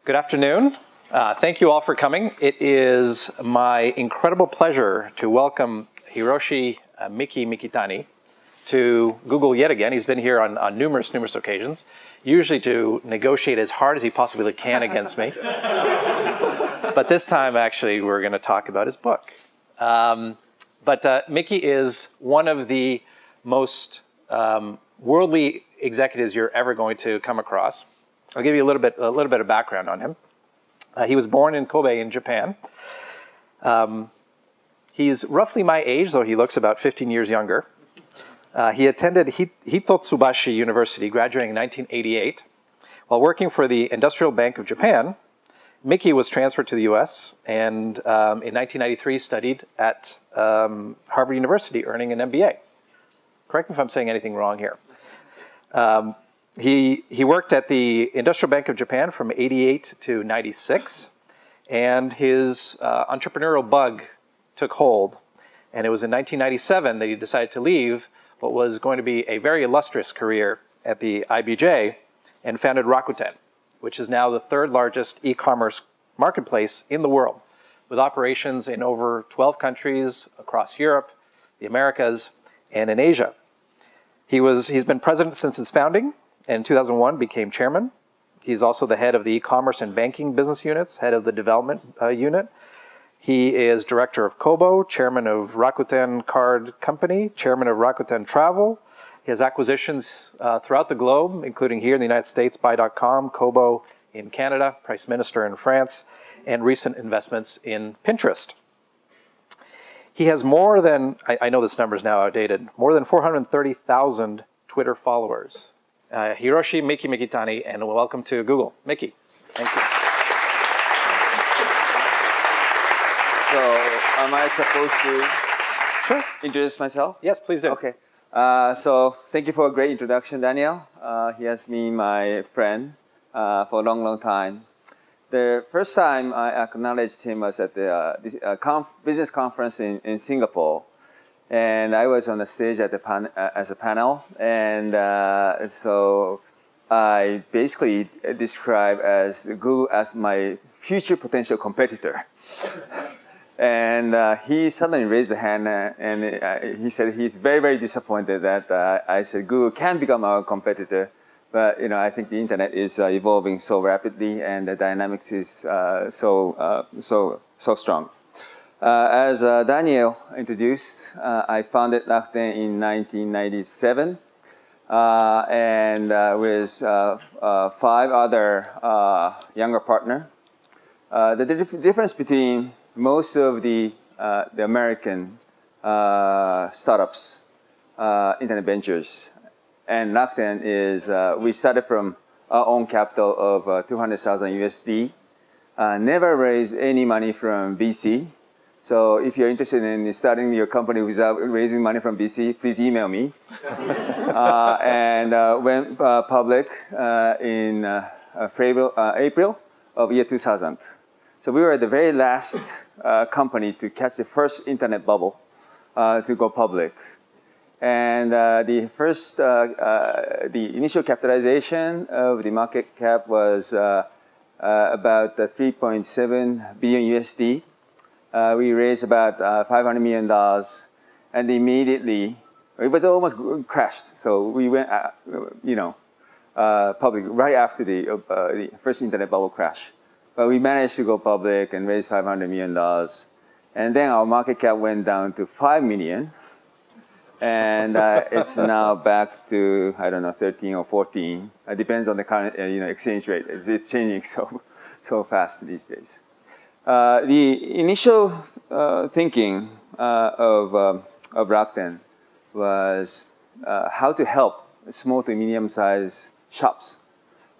Good afternoon. Thank you all for coming. It is my incredible pleasure to welcome Hiroshi Mikitani to Google yet again. He's been here on numerous occasions, usually to negotiate as hard as he possibly can against me. But this time, actually, we're going to talk about his book. But Mickey is one of the most worldly executives you're ever going to come across. I'll give you a little bit of background on him. He was born in Kobe in Japan. He's roughly my age, though he looks about 15 years younger. He attended Hitotsubashi University, graduating in 1988. While working for the Industrial Bank of Japan, Mickey was transferred to the US and in 1993 studied at Harvard University, earning an MBA. Correct me if I'm saying anything wrong here. He worked at the Industrial Bank of Japan from 88 to 96, and his entrepreneurial bug took hold. And it was in 1997 that he decided to leave what was going to be a very illustrious career at the IBJ and founded Rakuten, which is now the third largest e-commerce marketplace in the world, with operations in over 12 countries across Europe, the Americas, and in Asia. He's been president since its founding, and in 2001 became chairman. He's also the head of the e-commerce and banking business units, head of the development unit. He is director of Kobo, chairman of Rakuten Card Company, chairman of Rakuten Travel. He has acquisitions throughout the globe, including here in the United States, Buy.com, Kobo in Canada, Price Minister in France, and recent investments in Pinterest. He has more than, I know this number is now outdated, more than 430,000 Twitter followers. Hiroshi Mikitani, and welcome to Google. Mickey, thank you. So, am I supposed to introduce myself? Yes, please do. Okay. So, thank you for a great introduction, Daniel. He has been my friend for a long time. The first time I acknowledged him was at the business conference in Singapore. And I was on the stage at as a panel, and so I basically described as Google as my future potential competitor. And he suddenly raised a hand, and he said he's very disappointed that I said Google can become our competitor, but I think the internet is evolving so rapidly, and the dynamics is so strong. As Daniel introduced, I founded Rakuten in 1997, and with 5 other younger partners. The difference between most of the American startups, internet ventures, and Rakuten is we started from our own capital of 200,000 USD, never raised any money from VC. So if you're interested in starting your company without raising money from VC, please email me. And went public in April of year 2000. So we were the very last company to catch the first internet bubble to go public. And the initial capitalization of the market cap was about 3.7 billion USD. We raised about $500 million, and immediately it was almost crashed. So we went, public right after the first internet bubble crash. But we managed to go public and raise $500 million, and then our market cap went down to 5 million, and it's now back to 13 or 14. It depends on the current exchange rate. It's changing so fast these days. The initial thinking of Rakuten was how to help small to medium-sized shops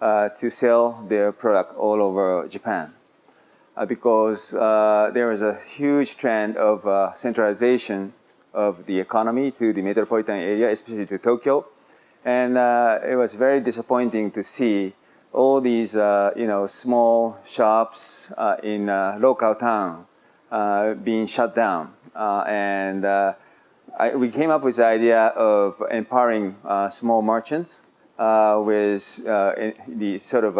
to sell their product all over Japan. Because there was a huge trend of centralization of the economy to the metropolitan area, especially to Tokyo. And it was very disappointing to see all these small shops in local town being shut down. We came up with the idea of empowering small merchants with the sort of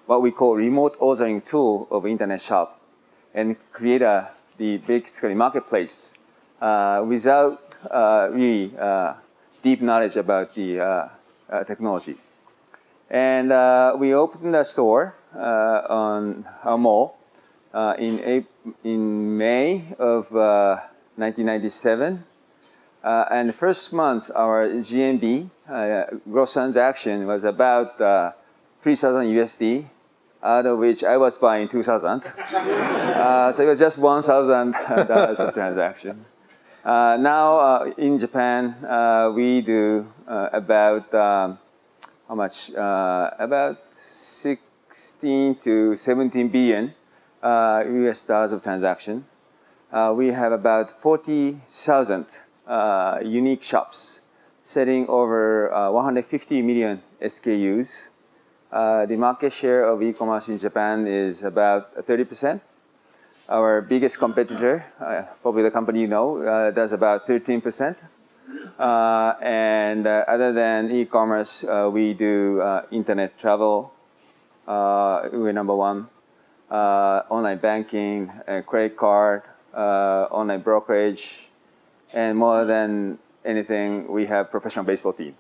what we call remote ordering tool of internet shop and create the basically marketplace without really deep knowledge about the technology. And we opened a store on our mall in May of 1997. And the first month, our GMV, gross transaction, was about 3,000 USD, out of which I was buying 2,000. So it was just $1,000 of transaction. Now in Japan, we do about how much? About 16 to 17 billion US dollars of transaction. We have about 40,000 unique shops selling over 150 million SKUs. The market share of e-commerce in Japan is about 30%. Our biggest competitor, probably the company you know, does about 13%. And other than e-commerce, we do internet travel. We're number one. Online banking, credit card, online brokerage, and more than anything, we have professional baseball team.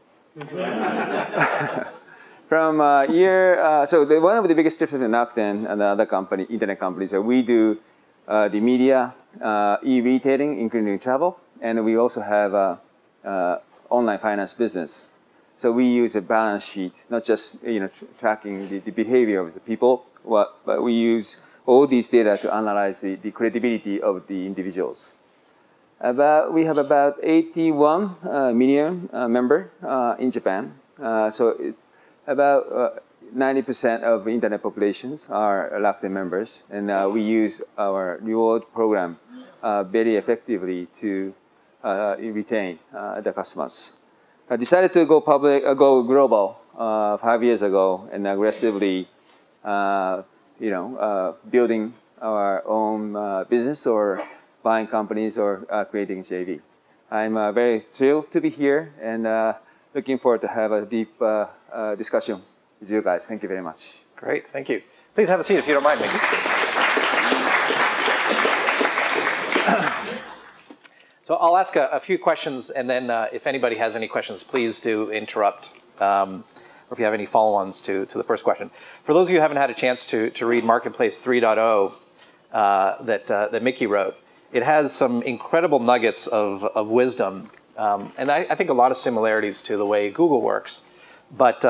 From one of the biggest differences in Rakuten and the other company, internet companies, that we do the media, e-retailing, including travel, and we also have online finance business. So we use a balance sheet, not just tracking the behavior of the people, but we use all these data to analyze the credibility of the individuals. We have about 81 million members in Japan. About 90% of internet populations are Rakuten members, and we use our reward program very effectively to retain the customers. I decided to go global 5 years ago, and aggressively, building our own business or buying companies or creating JV. I'm very thrilled to be here and looking forward to have a deep discussion with you guys. Thank you very much. Great, thank you. Please have a seat if you don't mind, Mickey. So I'll ask a few questions, and then if anybody has any questions, please do interrupt, or if you have any follow-ons to the first question. For those of you who haven't had a chance to read Marketplace 3.0 that Mickey wrote, it has some incredible nuggets of wisdom, and I think a lot of similarities to the way Google works, but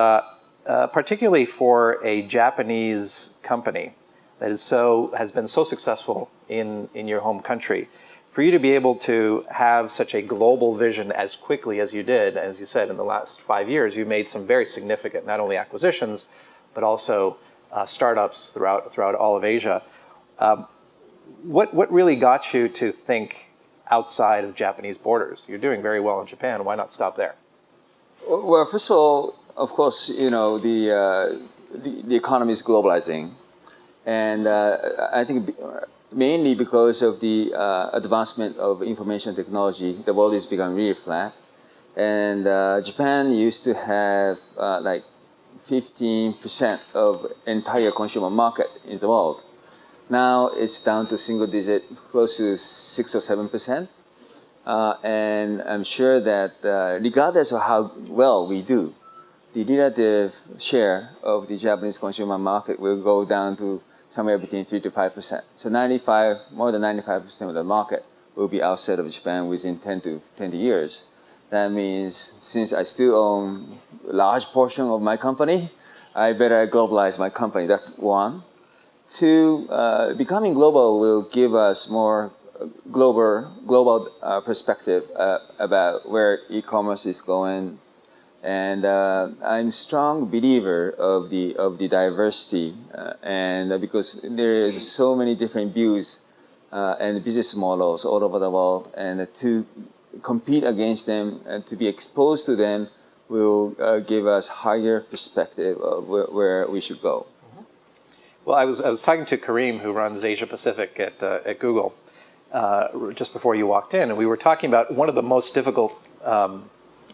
particularly for a Japanese company that has been so successful in your home country. For you to be able to have such a global vision as quickly as you did, as you said, in the last 5 years, you made some very significant, not only acquisitions, but also startups throughout all of Asia. What really got you to think outside of Japanese borders? You're doing very well in Japan. Why not stop there? Well, first of all, of course, the economy is globalizing, and I think mainly because of the advancement of information technology, the world has become really flat. And Japan used to have like 15% of entire consumer market in the world. Now it's down to single digit, close to 6 or 7%. And I'm sure that regardless of how well we do, the relative share of the Japanese consumer market will go down to somewhere between 3 to 5%. So more than 95% of the market will be outside of Japan within 10 to 20 years. That means since I still own a large portion of my company, I better globalize my company. That's one. Two, becoming global will give us more global perspective about where e-commerce is going. And I'm a strong believer of the diversity, and because there is so many different views and business models all over the world, and to compete against them and to be exposed to them will give us higher perspective of where we should go. Well, I was talking to Kareem, who runs Asia Pacific at Google, just before you walked in, and we were talking about one of the most difficult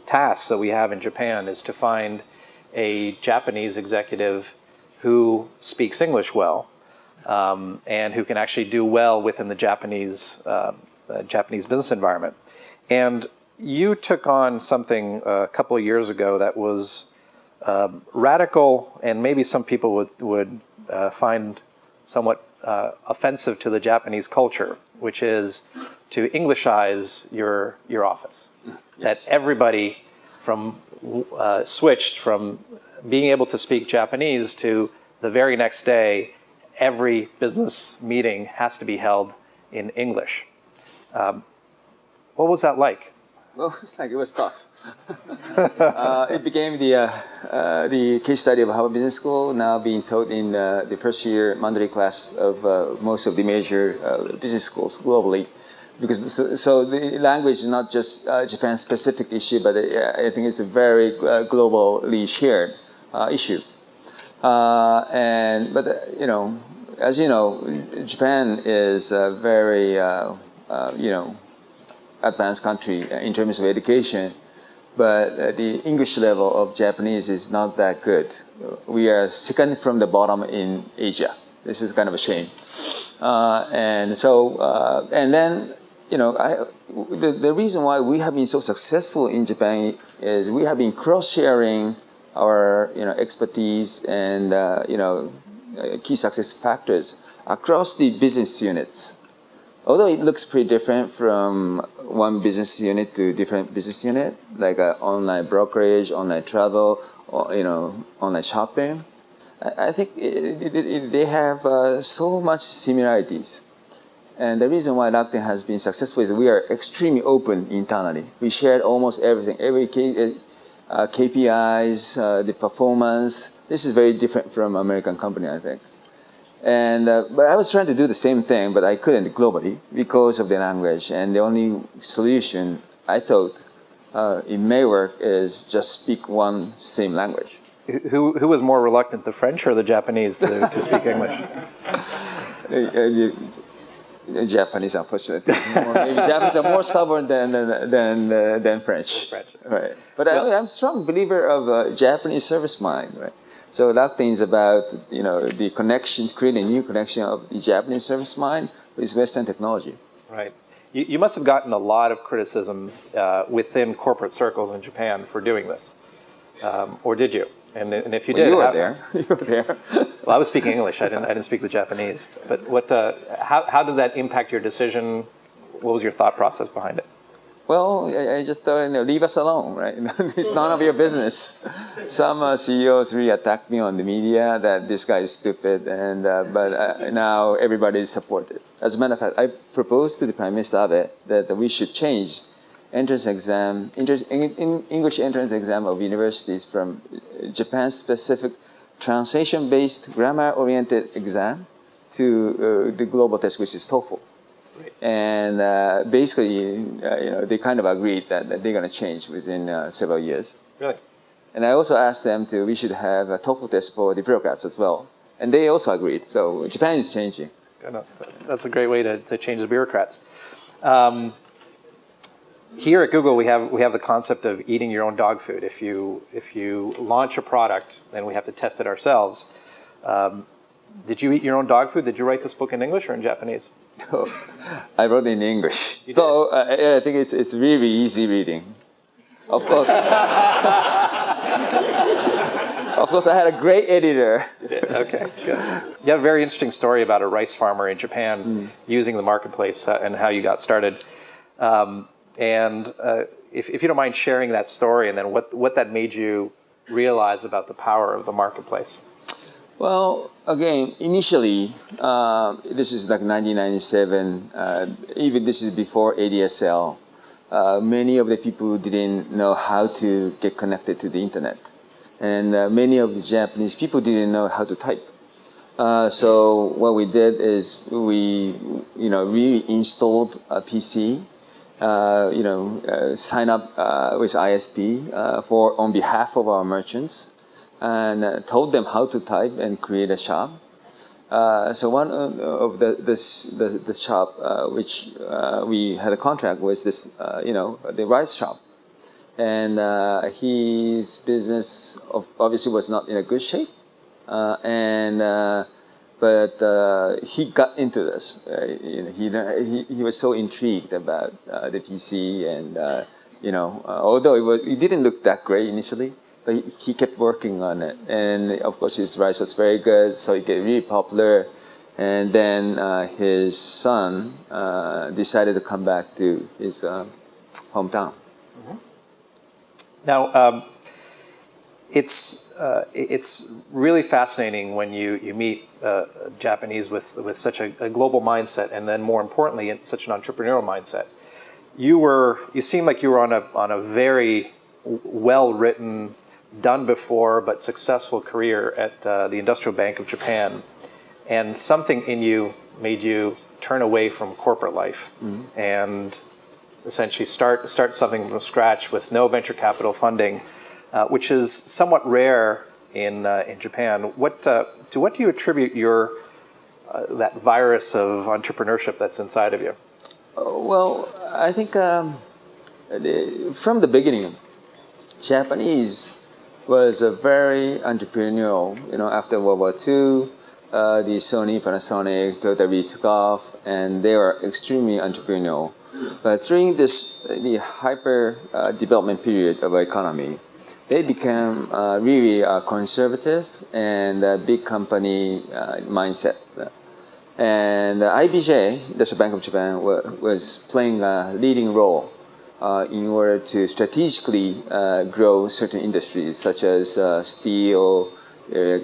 tasks that we have in Japan is to find a Japanese executive who speaks English well, and who can actually do well within the Japanese business environment. And you took on something a couple of years ago that was radical, and maybe some people would find somewhat offensive to the Japanese culture, which is to Englishize your office. Yes. That everybody switched from being able to speak Japanese to the very next day, every business meeting has to be held in English. What was that like? Well, it was tough. It became the case study of Harvard Business School, now being taught in the first year mandatory class of most of the major business schools globally. Because so the language is not just Japan specific issue, but I think it's a very globally shared issue. But you know, as you know, Japan is a very advanced country in terms of education, but the English level of Japanese is not that good. We are second from the bottom in Asia. This is kind of a shame. And then, you know, the reason why we have been so successful in Japan is we have been cross-sharing our, expertise and, key success factors across the business units. Although it looks pretty different from one business unit to different business unit, like online brokerage, online travel, or, online shopping, I think they have so much similarities. And the reason why Rakuten has been successful is we are extremely open internally. We share almost everything, every KPIs, the performance. This is very different from American company, I think. And but I was trying to do the same thing, but I couldn't globally because of the language. And the only solution I thought it may work is just speak one same language. Who was more reluctant, the French or the Japanese, to speak English? Japanese, unfortunately. Maybe Japanese are more stubborn than French. Right. But I'm a strong believer of Japanese service mind, right? So Rakuten is about, the connection, creating a new connection of the Japanese service mind with Western technology. Right. You must have gotten a lot of criticism within corporate circles in Japan for doing this, or did you? And if you did, you were there. You were there. Well, I was speaking English. I didn't speak the Japanese. But how did that impact your decision? What was your thought process behind it? Well, I just thought, leave us alone, right? It's none of your business. Some CEOs really attacked me on the media that this guy is stupid, but now everybody is supportive. As a matter of fact, I proposed to the Prime Minister Abe that we should change English entrance exam of universities from Japan-specific translation-based grammar-oriented exam to the global test, which is TOEFL. And basically, they kind of agreed that they're going to change within several years. Really? And I also asked them we should have a TOEFL test for the bureaucrats as well. And they also agreed. So Japan is changing. Goodness, that's a great way to change the bureaucrats. Here at Google, we have the concept of eating your own dog food. If you launch a product, then we have to test it ourselves. Did you eat your own dog food? Did you write this book in English or in Japanese? I wrote it in English. So I think it's really easy reading. Of course. Of course, I had a great editor. You did. Okay, good. You have a very interesting story about a rice farmer in Japan using the marketplace and how you got started. If you don't mind sharing that story and then what that made you realize about the power of the marketplace. Well, again, initially, this is like 1997, even this is before ADSL, many of the people didn't know how to get connected to the internet. And many of the Japanese people didn't know how to type. So what we did is we, really installed a PC, sign up with ISP on behalf of our merchants, and told them how to type and create a shop. So one of the shop which we had a contract with this, the rice shop, and his business obviously was not in a good shape. But he got into this. He was so intrigued about the PC, and although it didn't look that great initially, but he kept working on it. And of course, his rice was very good, so it got really popular. And then his son decided to come back to his hometown. Mm-hmm. Now, it's really fascinating when you meet Japanese with such a global mindset, and then more importantly, such an entrepreneurial mindset. You seem like you were on a very well-written, done before but successful career at the Industrial Bank of Japan, and something in you made you turn away from corporate life and essentially start something from scratch with no venture capital funding, which is somewhat rare in Japan. To what do you attribute that virus of entrepreneurship that's inside of you? Well, I think from the beginning, Japanese was a very entrepreneurial. After World War II, the Sony, Panasonic, Toyota really took off, and they were extremely entrepreneurial. But during the hyper development period of our economy, they became really conservative and big company mindset. And IBJ, Industrial Bank of Japan, was playing a leading role in order to strategically grow certain industries such as steel,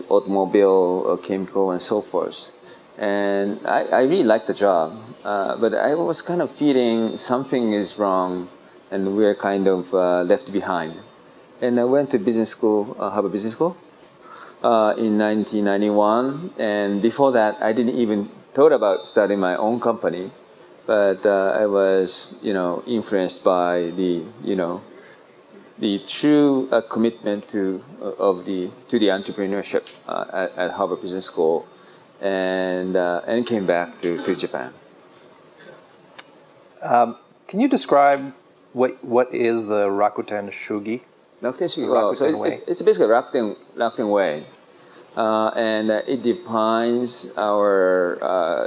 automobile, chemical, and so forth. And I really liked the job, but I was kind of feeling something is wrong, and we're kind of left behind. And I went to business school, Harvard Business School, in 1991. And before that, I didn't even thought about starting my own company, but I was, influenced by the true commitment to the entrepreneurship at Harvard Business School, and came back to Japan. Can you describe what is the Rakuten Shugi? Rakuten Shugi. Well, so it's basically Rakuten way, and it defines our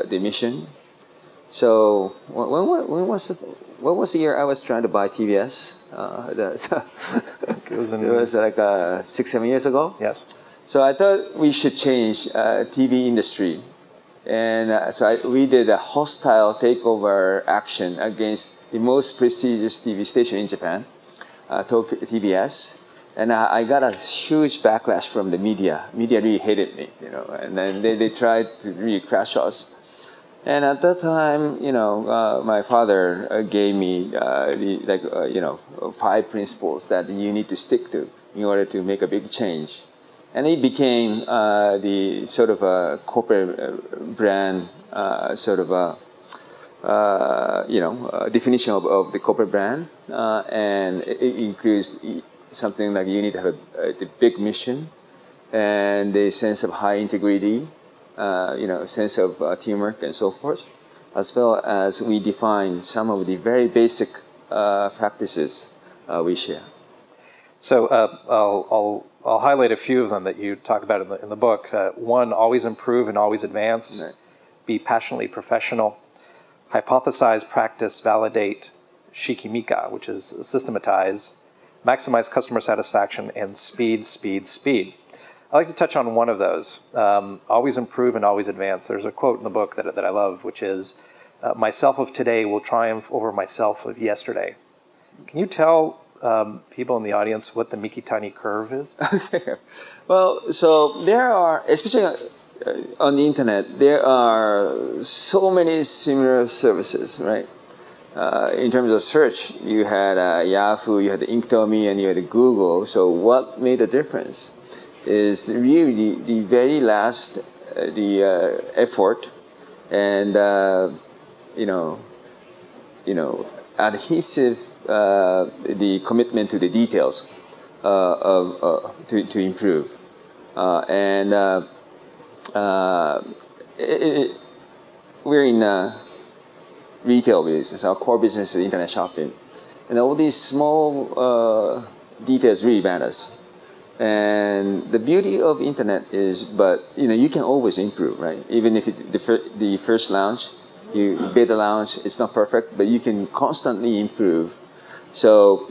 the mission. So when was the year I was trying to buy TVS? It was like 6-7 years ago. Yes. So I thought we should change TV industry, and we did a hostile takeover action against the most prestigious TV station in Japan, TBS, and I got a huge backlash from the media. Media really hated me, and then they tried to really crash us. And at that time, my father gave me 5 principles that you need to stick to in order to make a big change. And it became the sort of a corporate brand, definition of the corporate brand, and it includes something like you need to have the big mission and the sense of high integrity, sense of teamwork and so forth, as well as we define some of the very basic practices we share. So I'll highlight a few of them that you talk about in the book. One, always improve and always advance. Right. Be passionately professional. Hypothesize, practice, validate. Shikimika, which is systematize. Maximize customer satisfaction, and speed, speed, speed. I'd like to touch on one of those. Always improve and always advance. There's a quote in the book that I love, which is, myself of today will triumph over myself of yesterday. Can you tell people in the audience what the Mikitani curve is? Okay. Well, so there are, especially on the internet, there are so many similar services, right? In terms of search, you had Yahoo, you had Inktomi, and you had Google. So what made the difference is really the very last, effort, and adhesive, the commitment to the details to improve, we're in retail business. Our core business is internet shopping, and all these small details really matters. And the beauty of internet is, but you can always improve, right? Even if the first launch, beta launch, it's not perfect, but you can constantly improve. So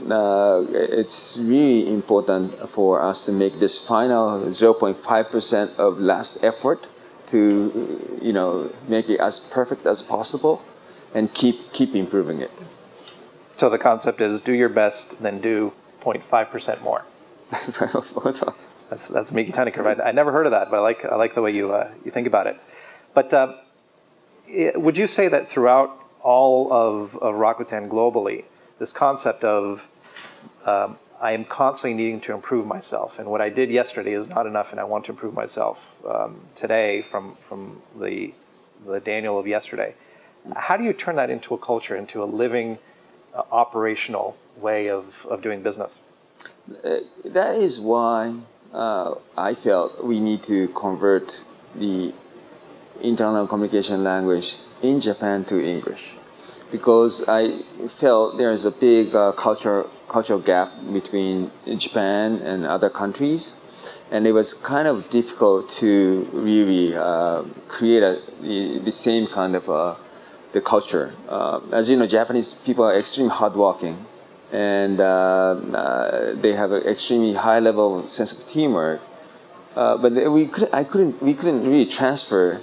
it's really important for us to make this final 0.5% of last effort to make it as perfect as possible, and keep improving it. So the concept is do your best, then do 0.5% more. That's Mikitani curve. I never heard of that, but I like the way you think about it. But would you say that throughout all of Rakuten globally, this concept of I am constantly needing to improve myself, and what I did yesterday is not enough, and I want to improve myself today from the Daniel of yesterday. How do you turn that into a culture, into a living, operational way of doing business? That is why I felt we need to convert the internal communication language in Japan to English, because I felt there is a big cultural gap between Japan and other countries, and it was kind of difficult to really create the same kind of the culture. As you know, Japanese people are extremely hardworking, and they have an extremely high level sense of teamwork. But we couldn't really transfer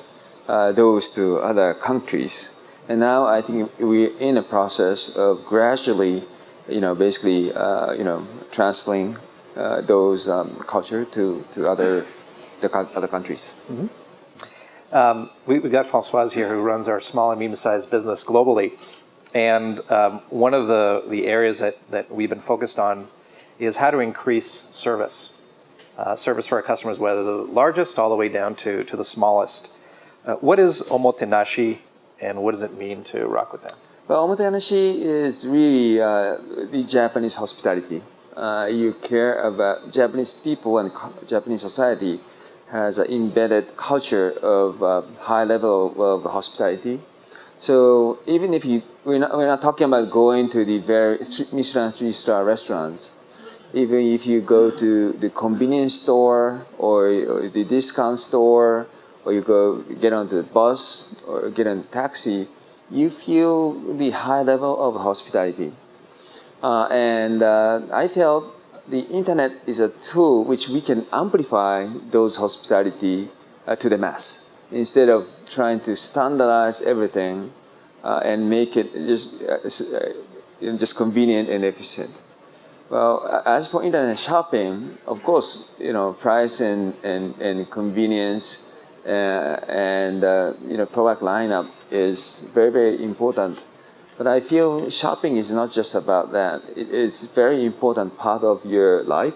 those to other countries. And now I think we're in a process of gradually, basically, transferring those culture to other countries. Mm-hmm. We got Françoise here, who runs our small and medium-sized business globally. And one of the areas that we've been focused on is how to increase service for our customers, whether the largest all the way down to the smallest. What is omotenashi, and what does it mean to Rakuten? Well, omotenashi is really the Japanese hospitality. You care about Japanese people, and Japanese society has an embedded culture of high level of hospitality. So even if we're not talking about going to the very Michelin 3-star restaurants. Even if you go to the convenience store or the discount store, or you go get on the bus or get on a taxi, you feel the high level of hospitality. And I felt the internet is a tool which we can amplify those hospitality to the mass, instead of trying to standardize everything and make it just convenient and efficient. Well, as for internet shopping, of course, price and convenience and product lineup is very, very important. But I feel shopping is not just about that. It's a very important part of your life.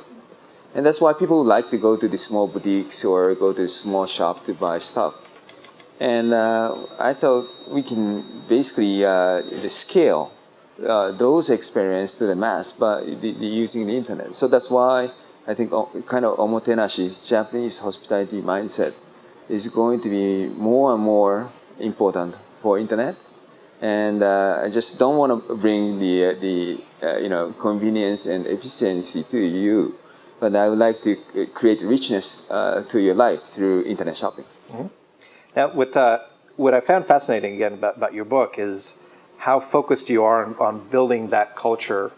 And that's why people like to go to the small boutiques or go to the small shop to buy stuff. And I thought we can basically scale those experiences to the mass by using the internet. So that's why I think kind of omotenashi, Japanese hospitality mindset, is going to be more and more important for internet. And I just don't want to bring the convenience and efficiency to you, but I would like to create richness to your life through internet shopping. Mm-hmm. Now, what I found fascinating again about your book is how focused you are on building that culture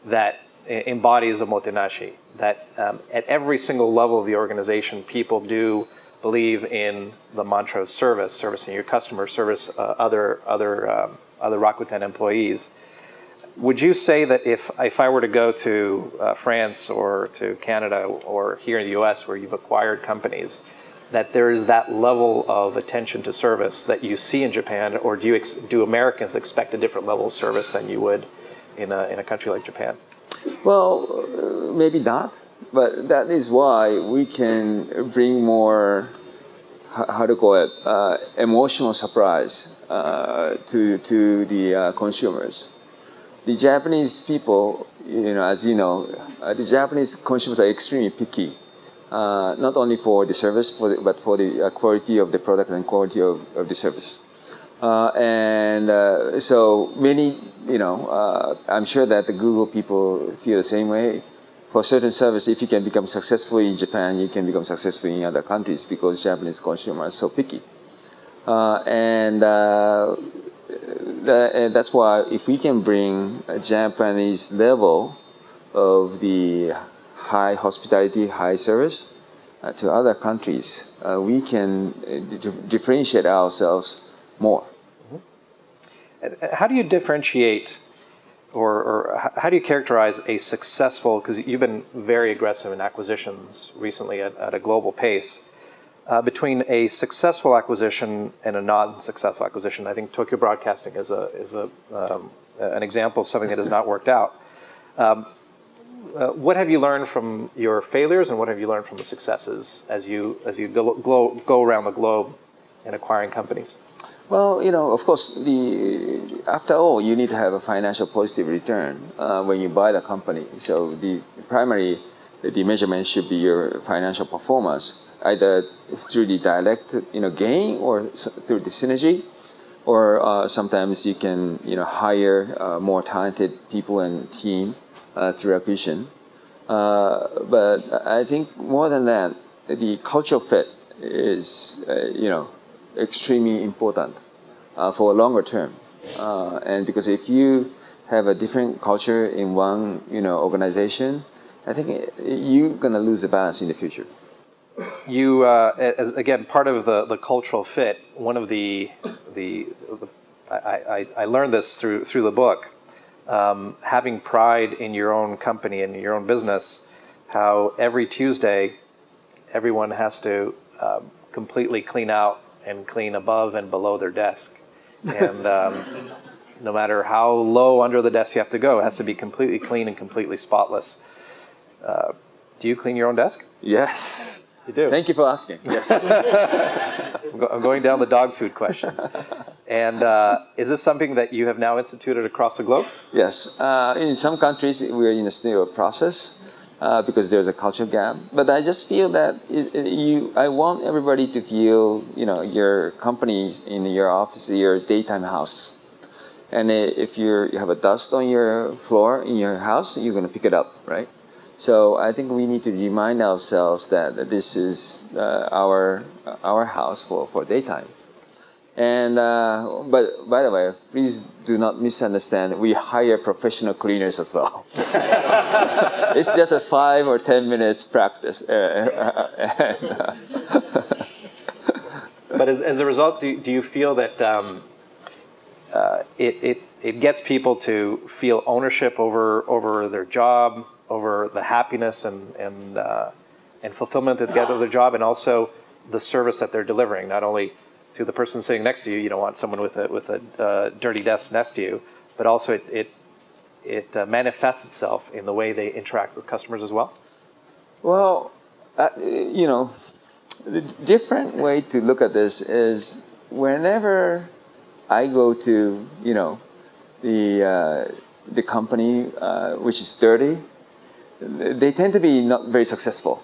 that embodies omotenashi. That at every single level of the organization, people do believe in the mantra of servicing your customer, service other Rakuten employees. Would you say that if I were to go to France or to Canada or here in the US, where you've acquired companies, that there is that level of attention to service that you see in Japan, or do Americans expect a different level of service than you would in a country like Japan? Well, maybe not, but that is why we can bring more, how to call it, emotional surprise to the consumers. The Japanese people, as you know, the Japanese consumers are extremely picky. Not only for the service, but for the quality of the product and quality of the service. So many, I'm sure that the Google people feel the same way. for certain service, if you can become successful in Japan, you can become successful in other countries because Japanese consumers are so picky. And that's why if we can bring a Japanese level of the high hospitality, high service to other countries, we can differentiate ourselves more. How do you differentiate, or how do you characterize a successful, because you've been very aggressive in acquisitions recently at a global pace, between a successful acquisition and a non-successful acquisition? I think Tokyo Broadcasting is an example of something that has not worked out. What have you learned from your failures, and what have you learned from the successes as you go around the globe in acquiring companies? Well, of course, after all, you need to have a financial positive return when you buy the company. So the measurement should be your financial performance, either through the direct gain or through the synergy, or sometimes you can hire more talented people and team through acquisition. But I think more than that, the cultural fit is extremely important for a longer term. And because if you have a different culture in one organization, I think you're going to lose the balance in the future. You, as again, part of the cultural fit, one of I learned this through the book, having pride in your own company and your own business, how every Tuesday everyone has to completely clean out and clean above and below their desk. And no matter how low under the desk you have to go, it has to be completely clean and completely spotless. Do you clean your own desk? Yes. You do? Thank you for asking. Yes. I'm going down the dog food questions. And is this something that you have now instituted across the globe? Yes. In some countries, we're in a still process because there's a cultural gap. But I just feel that I want everybody to feel, your company in your office, your daytime house. And if you have a dust on your floor in your house, you're going to pick it up, right? So I think we need to remind ourselves that this is our house for daytime. And but by the way, please do not misunderstand. We hire professional cleaners as well. It's just a 5 or 10 minutes practice. But as a result, do you feel that it gets people to feel ownership over their job, over the happiness and fulfillment that they get out of their job, and also the service that they're delivering, not only to the person sitting next to you? You don't want someone with a dirty desk next to you, but also it manifests itself in the way they interact with customers as well? Well, the different way to look at this is whenever I go to, the company which is dirty, they tend to be not very successful.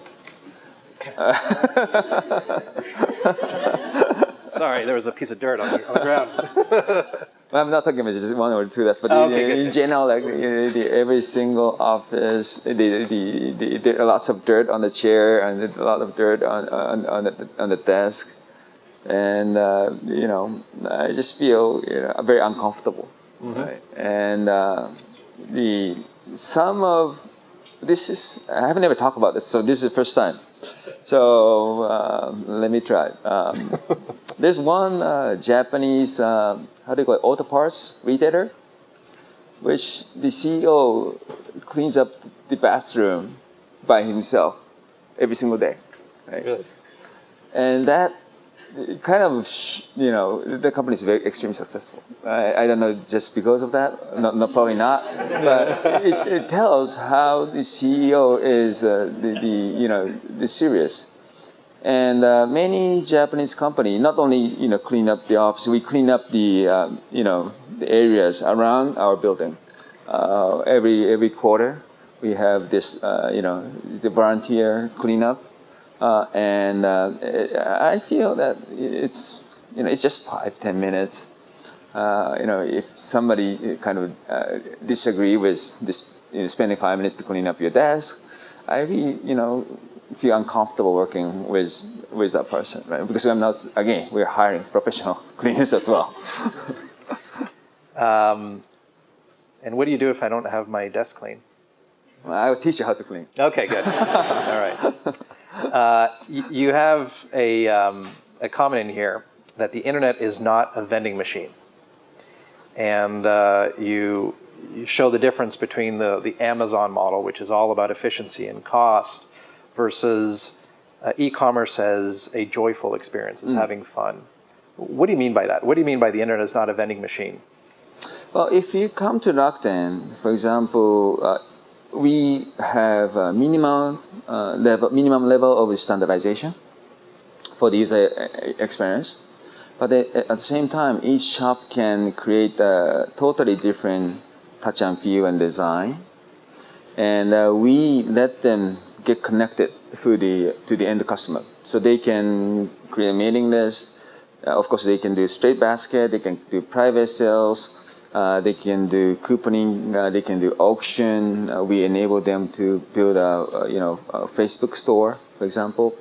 Sorry, there was a piece of dirt on the ground. I'm not talking about just one or two desks, but in general, like every single office, there are lots of dirt on the chair and a lot of dirt on the desk, and I just feel very uncomfortable. Mm-hmm. Right? And I have never talked about this, so this is the first time. So let me try. There's one Japanese, how do you call it, auto parts retailer, which the CEO cleans up the bathroom by himself every single day. Right? Really? And that kind of, the company is very extremely successful. I don't know just because of that, no, probably not, but it tells how the CEO is the serious. And many Japanese companies not only clean up the office, we clean up the the areas around our building. Every quarter we have this the volunteer cleanup. And I feel that it's just 5-10 minutes. If somebody kind of disagree with this spending 5 minutes to clean up your desk, I really, feel uncomfortable working with that person, right? Because I'm not, again, we're hiring professional cleaners as well. And what do you do if I don't have my desk clean? I'll teach you how to clean. Okay, good. All right. You have a comment in here that the internet is not a vending machine. And you show the difference between the Amazon model, which is all about efficiency and cost, versus e-commerce as a joyful experience, as having fun. What do you mean by that? What do you mean by the internet is not a vending machine? Well, if you come to Rakuten, for example, we have a minimum level of standardization for the user experience. But at the same time, each shop can create a totally different touch and feel and design. And we let them get connected to the end customer. So they can create a mailing list. Of course, they can do straight basket. They can do private sales. They can do couponing. They can do auction. We enable them to build a Facebook store, for example.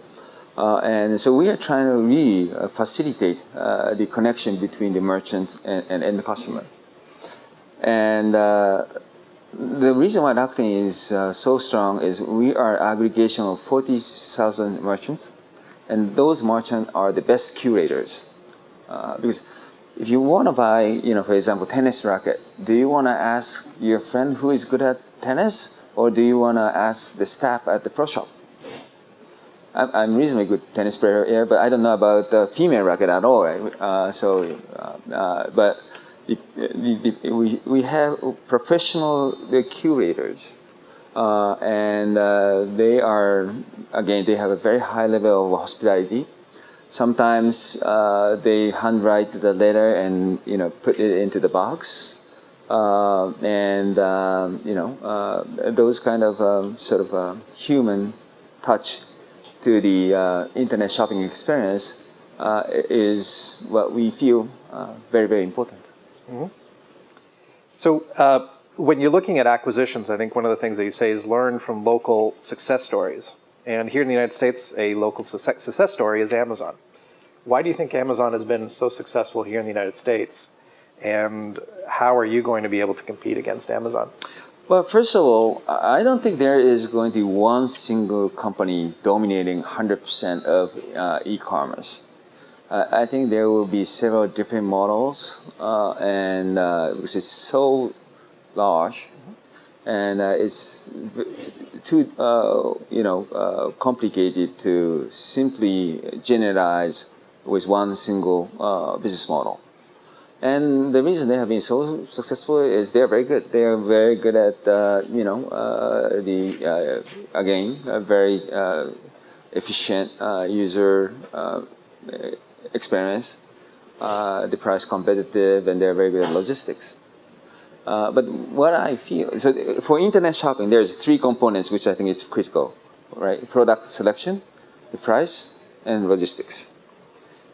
And so we are trying to really facilitate the connection between the merchant and the customer. And the reason why Rakuten is so strong is we are aggregation of 40,000 merchants, and those merchants are the best curators. Because if you want to buy, for example, tennis racket, do you want to ask your friend who is good at tennis, or do you want to ask the staff at the pro shop? I'm reasonably good tennis player here, but I don't know about the female racket at all. Right? But we have professional curators, and they are, again, they have a very high level of hospitality. Sometimes they handwrite the letter and put it into the box, and those kind of sort of human touch to the internet shopping experience is what we feel very, very important. Mm-hmm. So when you're looking at acquisitions, I think one of the things that you say is learn from local success stories. And here in the United States, a local success story is Amazon. Why do you think Amazon has been so successful here in the United States? And how are you going to be able to compete against Amazon? Well, first of all, I don't think there is going to be one single company dominating 100% of e-commerce. I think there will be several different models, and because it's so large, and it's too complicated to simply generalize with one single business model. And the reason they have been so successful is they're very good. They are very good at again, a very efficient user experience. The price competitive, and they're very good at logistics. But what I feel, so for internet shopping, there's 3 components which I think is critical, right? Product selection, the price, and logistics.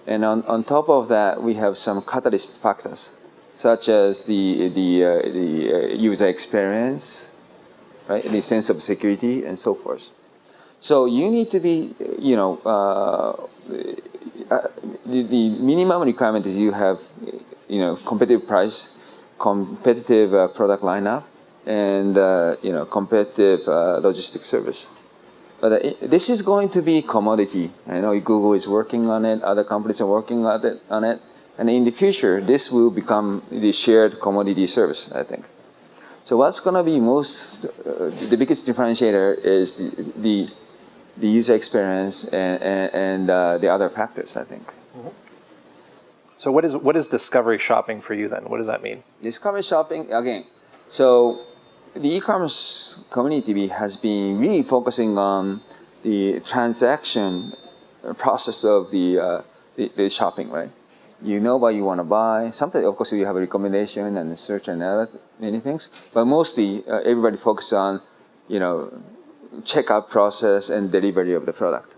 And on top of that, we have some catalyst factors, such as the user experience, right? The sense of security, and so forth. So you need to be, the minimum requirement is you have, competitive price, competitive product lineup, and competitive logistic service. But this is going to be commodity. I know Google is working on it. Other companies are working on it. And in the future, this will become the shared commodity service, I think. So what's going to be the biggest differentiator is the user experience and the other factors, I think. Mm-hmm. So what is discovery shopping for you then? What does that mean? Discovery shopping, again, so the e-commerce community has been really focusing on the transaction process of the shopping, right? You know what you want to buy. Sometimes, of course, you have a recommendation and a search and other many things. But mostly, everybody focuses on, checkout process and delivery of the product.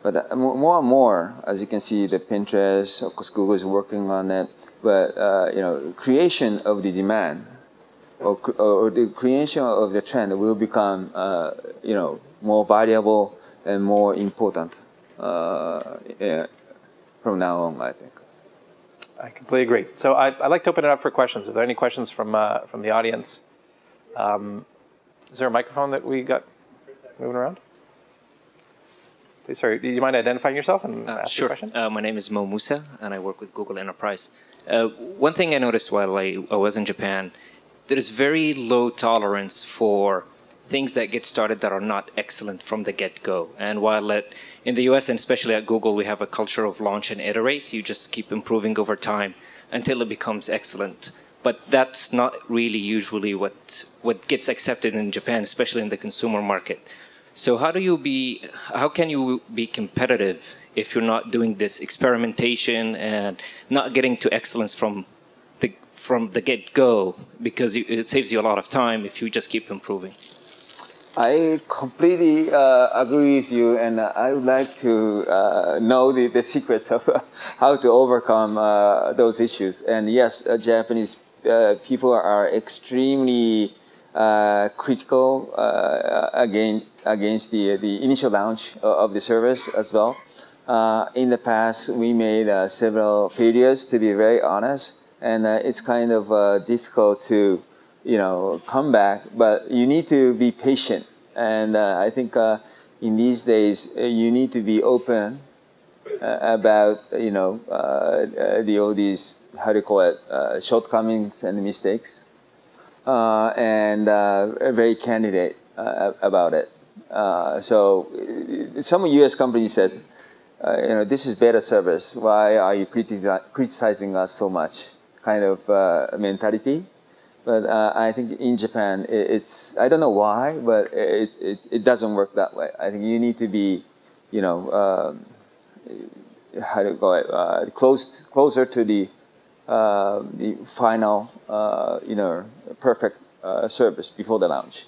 But more and more, as you can see, the Pinterest, of course, Google is working on it. But creation of the demand or the creation of the trend will become, more valuable and more important from now on, I think. I completely agree. So I'd like to open it up for questions. Are there any questions from the audience? Is there a microphone that we got moving around? Please, sorry, do you mind identifying yourself and ask your question? My name is Mo Musa, and I work with Google Enterprise. One thing I noticed while I was in Japan, there is very low tolerance for things that get started that are not excellent from the get-go. And while in the US, and especially at Google, we have a culture of launch and iterate, you just keep improving over time until it becomes excellent. But that's not really usually what gets accepted in Japan, especially in the consumer market. So how can you be competitive if you're not doing this experimentation and not getting to excellence from the get-go, because it saves you a lot of time if you just keep improving? I completely agree with you, and I would like to know the secrets of how to overcome those issues. And yes, Japanese people are extremely critical against the initial launch of the service as well. In the past, we made several failures, to be very honest, and it's kind of difficult to come back, but you need to be patient. And I think in these days, you need to be open about, all these, how do you call it, shortcomings and mistakes, and very candid about it. So some US companies says, this is better service. Why are you criticizing us so much? Kind of mentality. But I think in Japan, I don't know why, but it doesn't work that way. I think you need to be, how do you call it, closer to the final, perfect service before the launch.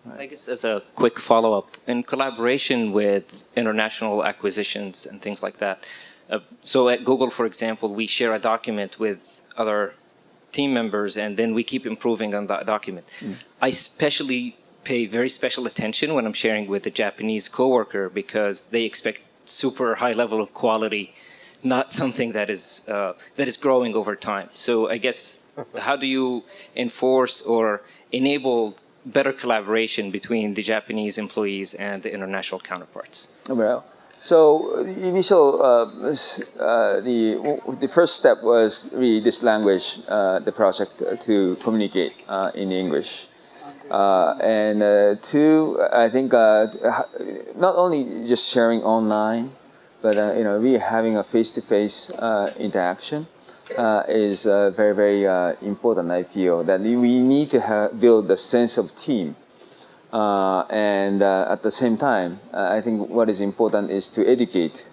Right. I guess as a quick follow-up, in collaboration with international acquisitions and things like that, so at Google, for example, we share a document with other team members, and then we keep improving on that document. I especially pay very special attention when I'm sharing with a Japanese coworker, because they expect super high level of quality, not something that is growing over time. So I guess, how do you enforce or enable better collaboration between the Japanese employees and the international counterparts? Well, so the initial, the first step was really this language, the project to communicate in English. And two, I think not only just sharing online, but really having a face-to-face interaction is very, very important. I feel that we need to build a sense of team. And at the same time, I think what is important is to educate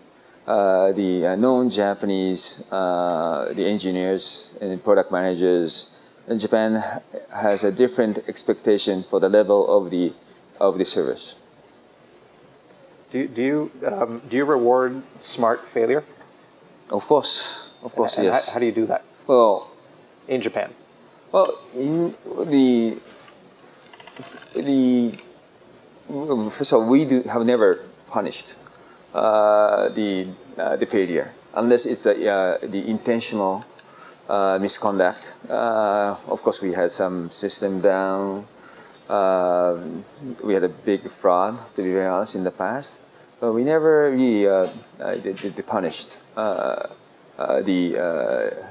the non-Japanese, the engineers and product managers. And Japan has a different expectation for the level of the service. Do you reward smart failure? Of course, and yes. How do you do that? Well, in Japan. Well, in first of all, we have never punished the failure unless it's the intentional misconduct. Of course, we had some system down. We had a big fraud, to be very honest, in the past, but we never really punished the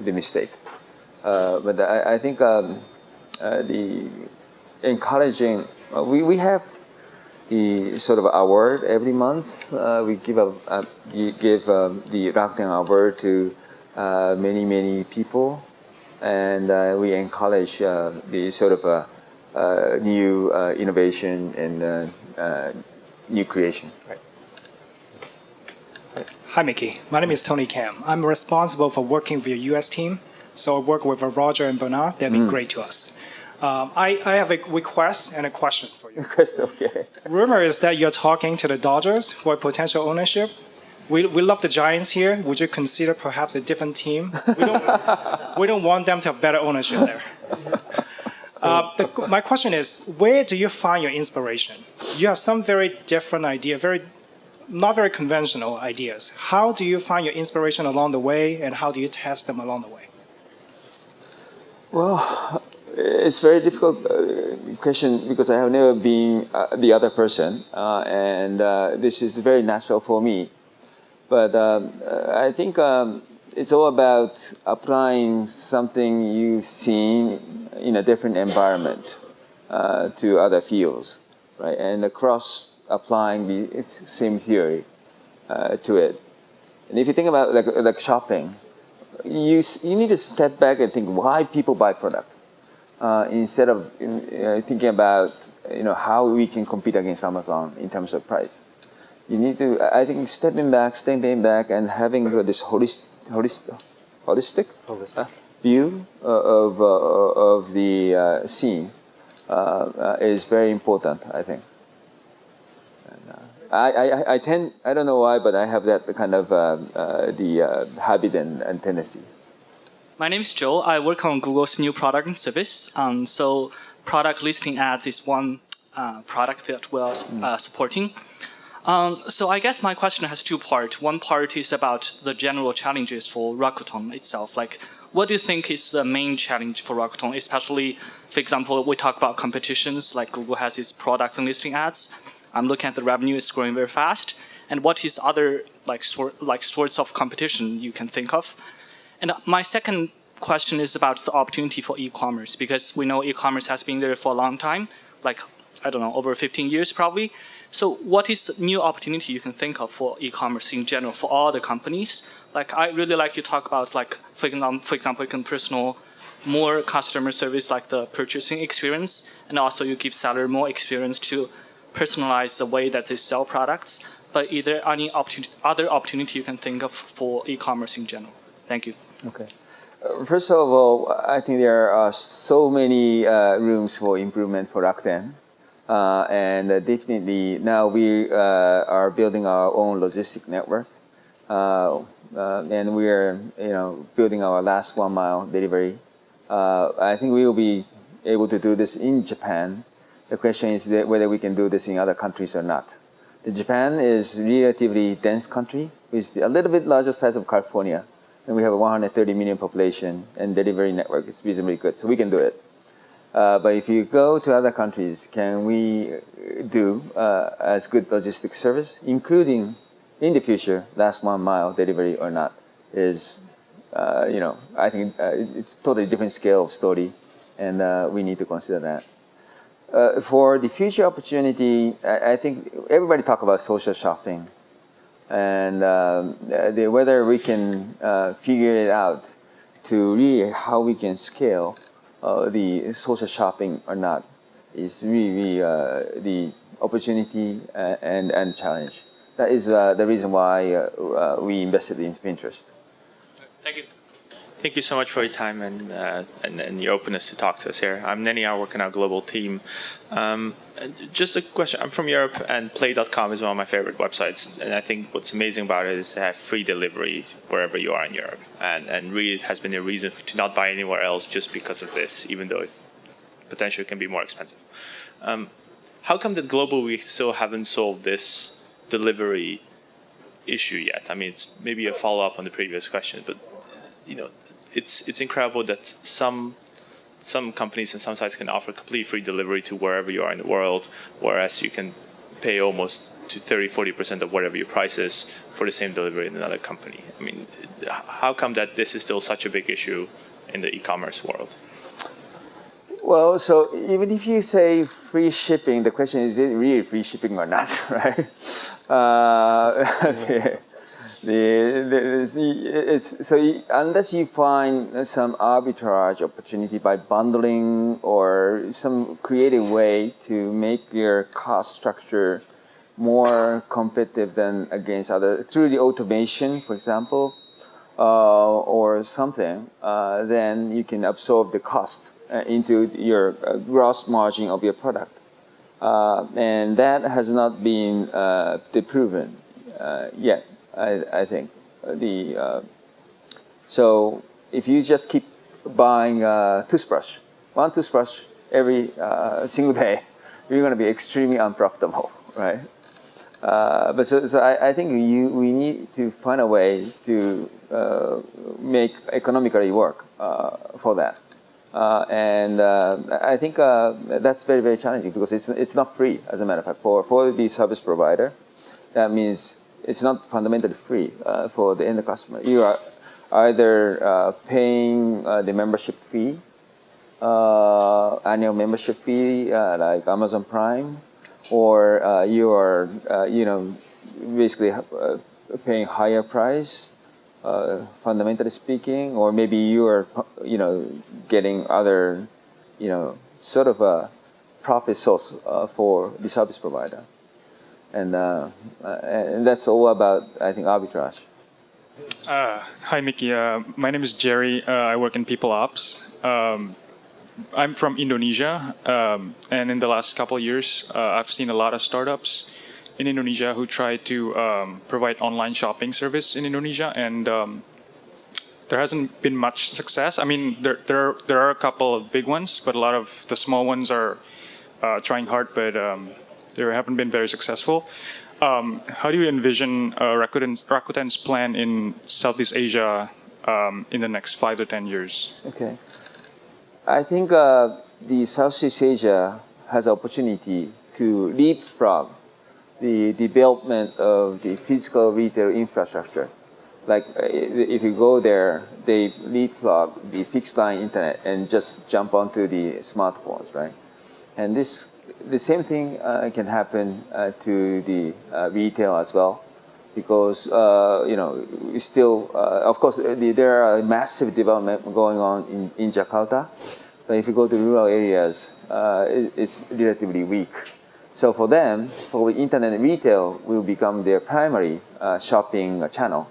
mistake. But I think the encouraging, we have the sort of award every month. We give the Rakuten award to many people, and we encourage the sort of new innovation and new creation. Right. Hi, Mickey. My name is Tony Kam. I'm responsible for working with your U.S. team. So I work with Roger and Bernard. They've been great to us. I have a request and a question for you. Request, okay. Rumor is that you're talking to the Dodgers for potential ownership. We love the Giants here. Would you consider perhaps a different team? We don't want them to have better ownership there. My question is, where do you find your inspiration? You have some very different idea, not very conventional ideas. How do you find your inspiration along the way, and how do you test them along the way? Well, it's a very difficult question because I have never been the other person, and this is very natural for me. But I think it's all about applying something you've seen in a different environment to other fields, right? And across applying the same theory to it. And if you think about like shopping, you need to step back and think why people buy product instead of thinking about how we can compete against Amazon in terms of price. You need to, I think, stepping back, and having this holistic view of the scene is very important, I think. And, I don't know why, but I have that kind of the habit and tendency. My name is Joe. I work on Google's new product and service. So product listing ads is one product that we're supporting. So I guess my question has two parts. One part is about the general challenges for Rakuten itself. Like, what do you think is the main challenge for Rakuten? Especially, for example, we talk about competitions, like Google has its product and listing ads. I'm looking at the revenue; it's growing very fast. And what is other sorts of competition you can think of? And my second question is about the opportunity for e-commerce, because we know e-commerce has been there for a long time, like, I don't know, over 15 years probably. So what is the new opportunity you can think of for e-commerce in general for all the companies? Like, I really like you talk about, like, for example, you can personal more customer service, like the purchasing experience, and also you give seller more experience to personalize the way that they sell products. But is there any other opportunity you can think of for e-commerce in general? Thank you. Okay. First of all, I think there are so many rooms for improvement for Rakuten. And definitely now we are building our own logistic network. And we are building our last 1 mile delivery. I think we will be able to do this in Japan. The question is whether we can do this in other countries or not. Japan is a relatively dense country with a little bit larger size of California. And we have a 130 million population, and delivery network is reasonably good, so we can do it. But if you go to other countries, can we do as good logistics service, including in the future last 1 mile delivery or not? Is I think it's totally different scale of story, and we need to consider that. For the future opportunity, I think everybody talk about social shopping. And whether we can figure it out to really how we can scale the social shopping or not is really the opportunity and challenge. That is the reason why we invested in Pinterest. Thank you. Thank you so much for your time and your openness to talk to us here. I'm Nenny, I work in our global team. Just a question, I'm from Europe, and play.com is one of my favorite websites. And I think what's amazing about it is to have free delivery wherever you are in Europe. And really it has been a reason to not buy anywhere else just because of this, even though it potentially can be more expensive. How come that globally we still haven't solved this delivery issue yet? I mean, it's maybe a follow-up on the previous question, but it's incredible that some companies and some sites can offer complete free delivery to wherever you are in the world, whereas you can pay almost to 30-40% of whatever your price is for the same delivery in another company. I mean, how come that this is still such a big issue in the e-commerce world? Well, so even if you say free shipping, the question is it really free shipping or not, right? Unless you find some arbitrage opportunity by bundling or some creative way to make your cost structure more competitive than against others through the automation, for example, or something, then you can absorb the cost into your gross margin of your product. And that has not been proven yet. I think so if you just keep buying toothbrush, one toothbrush every single day, you're going to be extremely unprofitable, right? But so I think we need to find a way to make economically work for that. And I think that's very, very challenging because it's not free, as a matter of fact. For the service provider, that means it's not fundamentally free for the end customer. You are either paying the membership fee, annual membership fee like Amazon Prime, or you are basically paying higher price, fundamentally speaking, or maybe you are getting other sort of a profit source for the service provider, and that's all about, I think, arbitrage. Hi, Mickey. My name is Jerry. I work in People Ops. I'm from Indonesia, and in the last couple of years, I've seen a lot of startups in Indonesia who try to provide online shopping service in Indonesia, and there hasn't been much success. I mean, there are a couple of big ones, but a lot of the small ones are trying hard, but they haven't been very successful. How do you envision Rakuten's plan in Southeast Asia in the next 5 to 10 years? Okay. I think the Southeast Asia has opportunity to leapfrog the development of the physical retail infrastructure. Like if you go there, they leapfrog the fixed line internet and just jump onto the smartphones, right? And the same thing can happen to the retail as well, because we still, of course, there are massive development going on in Jakarta, but if you go to rural areas, it's relatively weak. So for them, probably internet retail will become their primary shopping channel,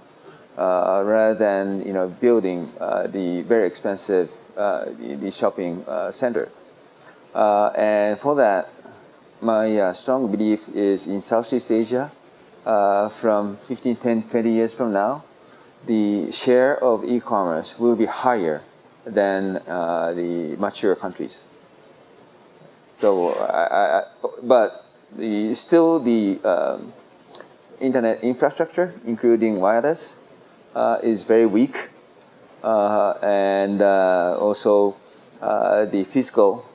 rather than building the very expensive the shopping center. And for that, my strong belief is in Southeast Asia. From 15, 10, 20 years from now, the share of e-commerce will be higher than the mature countries. So, but still the internet infrastructure, including wireless, is very weak, and also the physical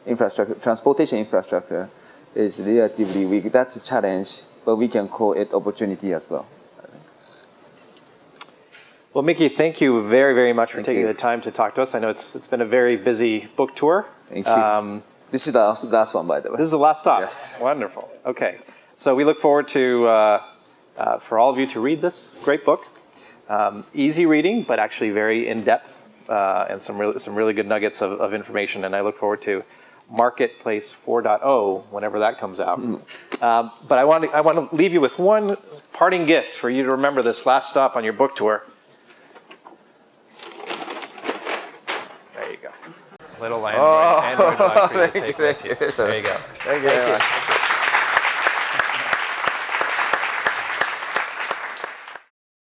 infrastructure, transportation infrastructure, is relatively weak. That's a challenge, but we can call it opportunity as well. Well, Mickey, thank you very, very much for taking the time to talk to us. I know it's been a very busy book tour. Thank you. This is the last one, by the way. This is the last stop. Yes. Wonderful. Okay. So we look forward to, for all of you to read this great book. Easy reading, but actually very in-depth, and some really good nuggets of information. And I look forward to Marketplace 4.0 whenever that comes out. But I want to leave you with one parting gift for you to remember this last stop on your book tour. There you go. Little Android dog for you to take with you. There you go. Thank you very much.